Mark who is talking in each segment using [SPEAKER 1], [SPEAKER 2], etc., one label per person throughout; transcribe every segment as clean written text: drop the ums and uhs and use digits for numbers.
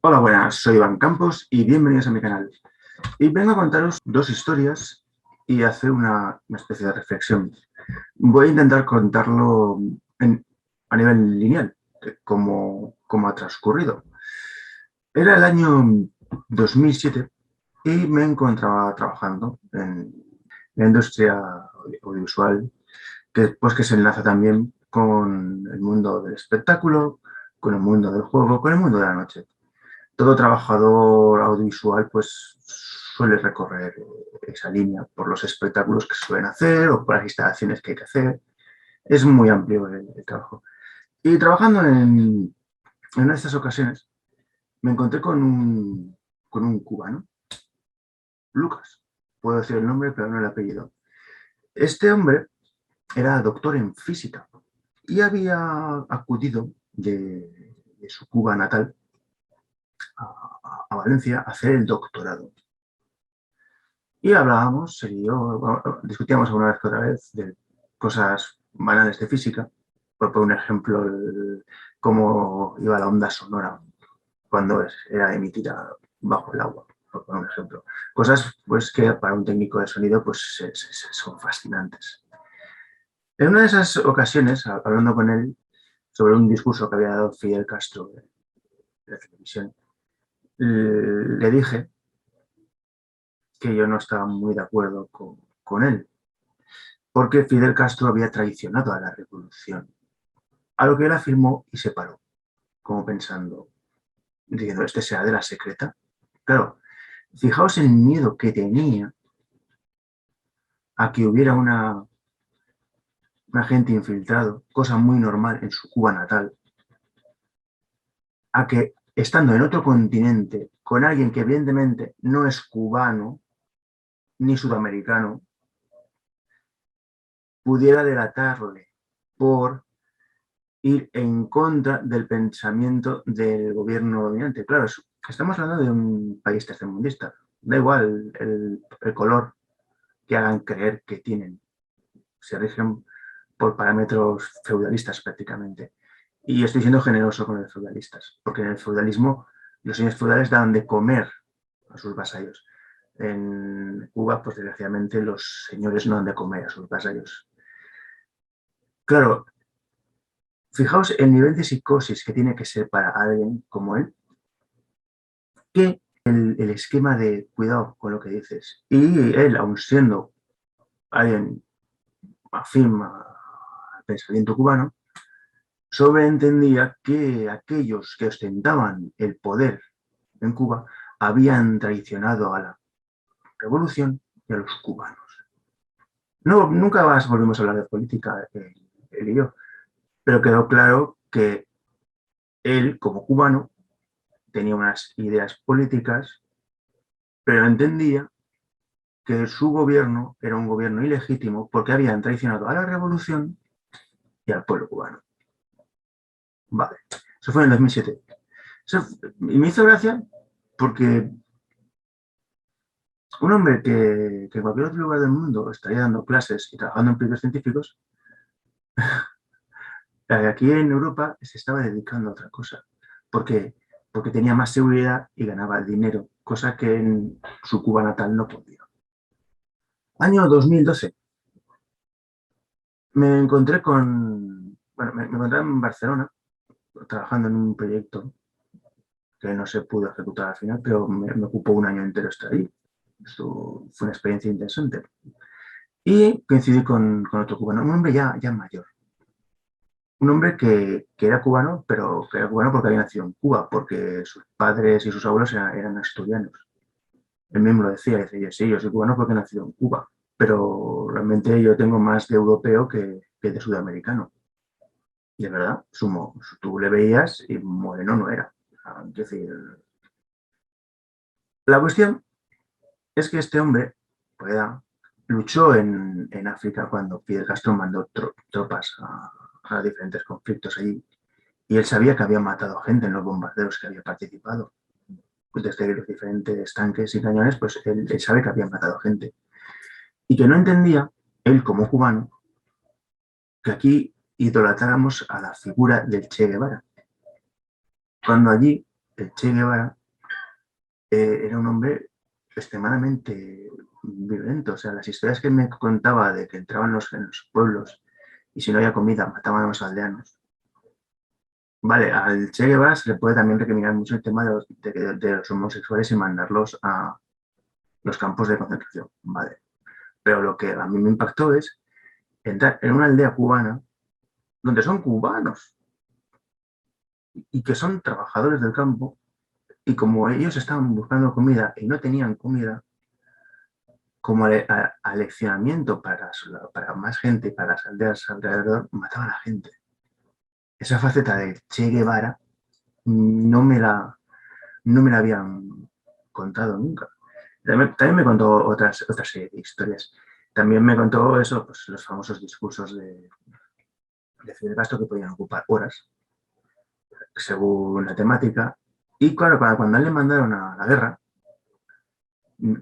[SPEAKER 1] Hola, buenas, soy Iván Campos y bienvenidos a mi canal. Y vengo a contaros dos historias y hacer una especie de reflexión. Voy a intentar contarlo a nivel lineal, de cómo ha transcurrido. Era el año 2007 y me encontraba trabajando en la industria audiovisual, que se enlaza también con el mundo del espectáculo, con el mundo del juego, con el mundo de la noche. Todo trabajador audiovisual pues suele recorrer esa línea por los espectáculos que se suelen hacer o por las instalaciones que hay que hacer. Es muy amplio el trabajo. Y trabajando en una de estas ocasiones me encontré con un cubano, Lucas. Puedo decir el nombre, pero no el apellido. Este hombre era doctor en física y había acudido de su Cuba natal a Valencia a hacer el doctorado. Y hablábamos, él y yo, bueno, discutíamos alguna vez que otra vez de cosas banales de física. Por un ejemplo, cómo iba la onda sonora cuando era emitida bajo el agua, por poner un ejemplo. Cosas pues, que para un técnico de sonido pues, son fascinantes. En una de esas ocasiones, hablando con él sobre un discurso que había dado Fidel Castro de la televisión, le dije que yo no estaba muy de acuerdo con él, porque Fidel Castro había traicionado a la revolución, a lo que él afirmó y se paró, como pensando, diciendo, ¿este será de la secreta? Claro, fijaos el miedo que tenía a que hubiera un agente infiltrado, cosa muy normal en su Cuba natal, a que estando en otro continente, con alguien que evidentemente no es cubano ni sudamericano, pudiera delatarle por ir en contra del pensamiento del gobierno dominante. Claro, estamos hablando de un país tercermundista. Da igual el color que hagan creer que tienen. Se rigen por parámetros feudalistas prácticamente. Y estoy siendo generoso con los feudalistas, porque en el feudalismo los señores feudales daban de comer a sus vasallos. En Cuba, pues desgraciadamente, los señores no dan de comer a sus vasallos. Claro, fijaos el nivel de psicosis que tiene que ser para alguien como él, que el esquema de cuidado con lo que dices. Y él, aun siendo alguien afín al pensamiento cubano, sobreentendía que aquellos que ostentaban el poder en Cuba habían traicionado a la revolución y a los cubanos. No, nunca más volvimos a hablar de política, él y yo, pero quedó claro que él, como cubano, tenía unas ideas políticas, pero entendía que su gobierno era un gobierno ilegítimo porque habían traicionado a la revolución y al pueblo cubano. Vale, eso fue en el 2007. Y me hizo gracia porque un hombre que en cualquier otro lugar del mundo estaría dando clases y trabajando en proyectos científicos, aquí en Europa se estaba dedicando a otra cosa. ¿Por qué? Porque tenía más seguridad y ganaba dinero, cosa que en su Cuba natal no podía. Año 2012. Me encontré me encontré en Barcelona trabajando en un proyecto que no se pudo ejecutar al final, pero me ocupó un año entero estar ahí. Esto fue una experiencia interesante. Y coincidí con otro cubano, un hombre ya mayor. Un hombre que era cubano, pero que era cubano porque había nacido en Cuba, porque sus padres y sus abuelos eran asturianos. Él mismo lo decía, decía, sí, yo soy cubano porque he nacido en Cuba, pero realmente yo tengo más de europeo que de sudamericano. Y es verdad, tú le veías y moreno no era. Es decir, la cuestión es que este hombre pues, luchó en África cuando Fidel Castro mandó tropas a diferentes conflictos allí. Y él sabía que había matado gente en los bombardeos que había participado. Pues desde los diferentes tanques y cañones, pues él sabe que había matado gente. Y que no entendía, él como cubano, que aquí idolatráramos a la figura del Che Guevara. Cuando allí el Che Guevara era un hombre extremadamente violento. O sea, las historias que me contaba de que entraban en los pueblos y si no había comida mataban a los aldeanos. Vale, al Che Guevara se le puede también recriminar mucho el tema de los homosexuales y mandarlos a los campos de concentración. Vale. Pero lo que a mí me impactó es entrar en una aldea cubana donde son cubanos y que son trabajadores del campo y como ellos estaban buscando comida y no tenían comida, como aleccionamiento para más gente, para las aldeas alrededor, mataban a la gente. Esa faceta de Che Guevara no me la, no me la habían contado nunca. También me contó otra serie de historias. También me contó eso, pues, los famosos discursos de Fidel Castro que podían ocupar horas, según la temática. Y claro, cuando a él le mandaron a la guerra,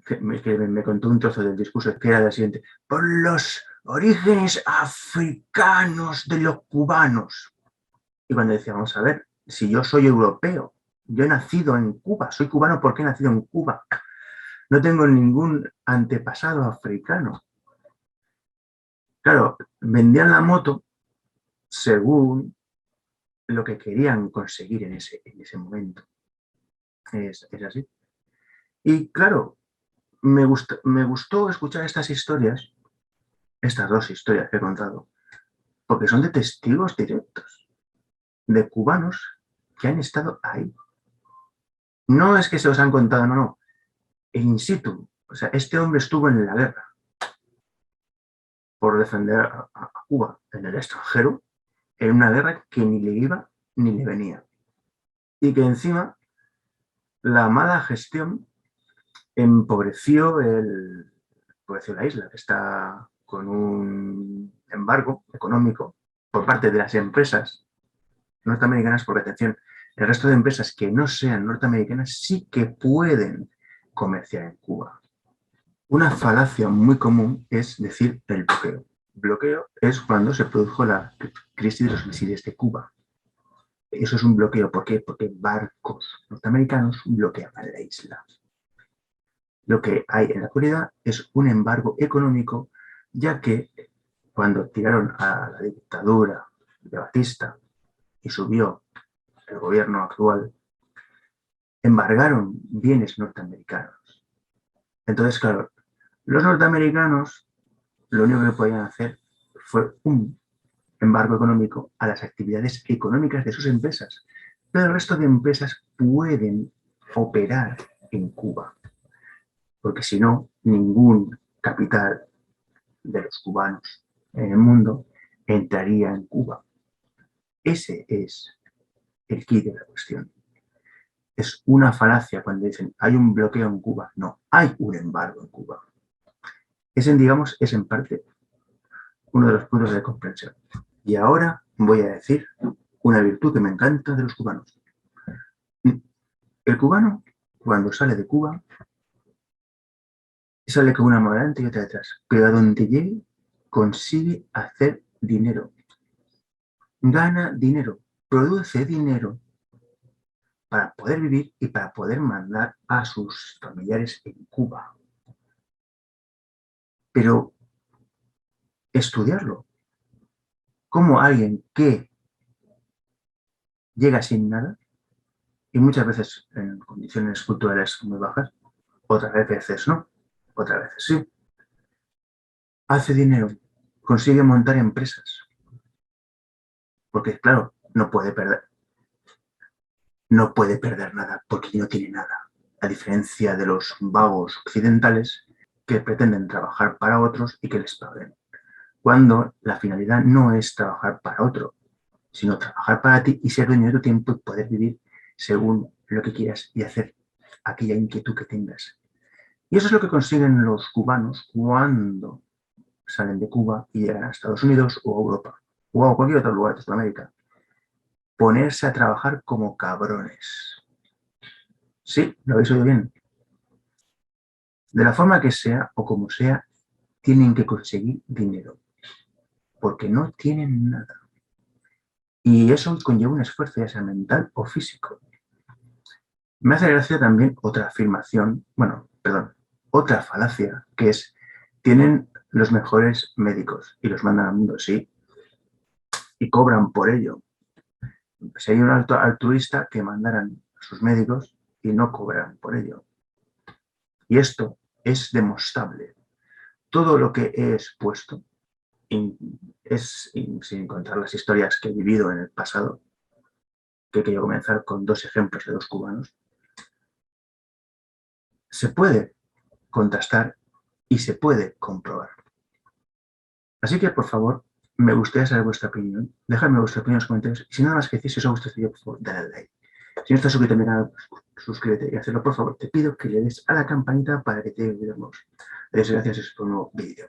[SPEAKER 1] que me contó un trozo del discurso que era el siguiente: por los orígenes africanos de los cubanos. Y cuando decía, vamos a ver, si yo soy europeo, yo he nacido en Cuba, soy cubano porque he nacido en Cuba, no tengo ningún antepasado africano. Claro, vendían la moto según lo que querían conseguir en ese momento. Es así. Y claro, me gustó escuchar estas historias, estas dos historias que he contado, porque son de testigos directos, de cubanos que han estado ahí. No es que se os han contado, no, no, in situ. O sea, este hombre estuvo en la guerra por defender a Cuba en el extranjero, en una guerra que ni le iba ni le venía. Y que encima la mala gestión empobreció la isla, que está con un embargo económico por parte de las empresas norteamericanas, porque atención, el resto de empresas que no sean norteamericanas sí que pueden comerciar en Cuba. Una falacia muy común es decir el bloqueo. Bloqueo es cuando se produjo la crisis de los misiles de Cuba. Eso es un bloqueo. ¿Por qué? Porque barcos norteamericanos bloqueaban la isla. Lo que hay en la actualidad es un embargo económico, ya que cuando tiraron a la dictadura de Batista y subió el gobierno actual, embargaron bienes norteamericanos. Entonces, claro, los norteamericanos lo único que podían hacer fue un embargo económico a las actividades económicas de sus empresas, pero el resto de empresas pueden operar en Cuba, porque si no, ningún capital de los cubanos en el mundo entraría en Cuba. Ese es el quid de la cuestión. Es una falacia cuando dicen hay un bloqueo en Cuba. No, hay un embargo en Cuba. Ese, digamos, es en parte uno de los puntos de comprensión. Y ahora voy a decir una virtud que me encanta de los cubanos. El cubano, cuando sale de Cuba, sale con una mano adelante y otra detrás, pero a donde llegue consigue hacer dinero, gana dinero, produce dinero para poder vivir y para poder mandar a sus familiares en Cuba. Pero estudiarlo, como alguien que llega sin nada, y muchas veces en condiciones culturales muy bajas, otras veces no, otras veces sí, hace dinero, consigue montar empresas, porque claro, no puede perder nada porque no tiene nada, a diferencia de los vagos occidentales que pretenden trabajar para otros y que les paguen, cuando la finalidad no es trabajar para otro, sino trabajar para ti y ser dueño de tu tiempo y poder vivir según lo que quieras y hacer aquella inquietud que tengas. Y eso es lo que consiguen los cubanos cuando salen de Cuba y llegan a Estados Unidos o a Europa o a cualquier otro lugar de Sudamérica. Ponerse a trabajar como cabrones. Sí, lo habéis oído bien. De la forma que sea o como sea, tienen que conseguir dinero, porque no tienen nada. Y eso conlleva un esfuerzo, ya sea mental o físico. Me hace gracia también otra afirmación, otra falacia, que es, tienen los mejores médicos y los mandan al mundo, sí, y cobran por ello. Sería un acto altruista que mandaran a sus médicos y no cobran por ello. Y esto es demostrable. Todo lo que he expuesto, sin contar las historias que he vivido en el pasado, que quería comenzar con 2 ejemplos de 2 cubanos, se puede contrastar y se puede comprobar. Así que, por favor, me gustaría saber vuestra opinión. Dejadme vuestra opinión en los comentarios. Y si nada más que decir, si os ha gustado este vídeo, por favor, dale al like. Si no estás suscrito a mi canal, suscríbete y hazlo, por favor. Te pido que le des a la campanita para que te ayudemos. Gracias por un nuevo vídeo.